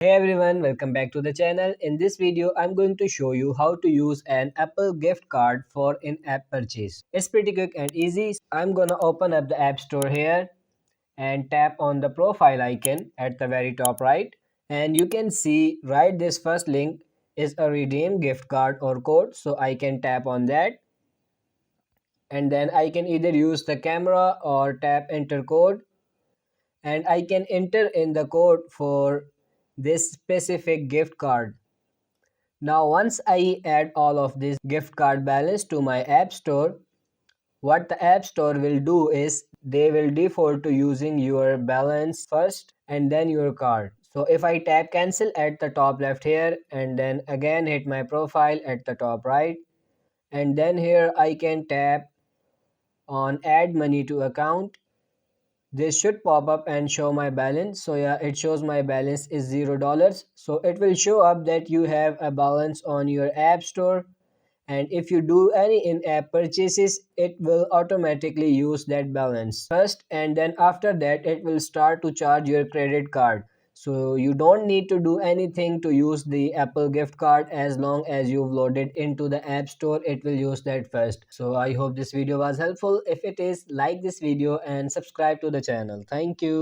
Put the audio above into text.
Hey everyone, welcome back to the channel. In this video, I'm going to show you how to use an Apple gift card for in-app purchase. It's pretty quick and easy. I'm gonna open up the App Store here and tap on the profile icon at the very top right. And you can see right this first link is a redeem gift card or code. So I can tap on that and then I can either use the camera or tap enter code and I can enter in the code for this specific gift card. Now once I add all of this gift card balance to my app store, what the app store will do is they will default to using your balance first and then your card. So if I tap cancel at the top left here and then again hit my profile at the top right, and then here I can tap on add money to account. This should pop up and show my balance. So yeah, it shows my balance is $0. So it will show up that you have a balance on your app store, and if you do any in-app purchases, it will automatically use that balance first, and then after that it will start to charge your credit card. So you don't need to do anything to use the Apple gift card. As long as you've loaded into the app store, it will use that first. So I hope this video was helpful. If it is, like this video and subscribe to the channel. Thank you.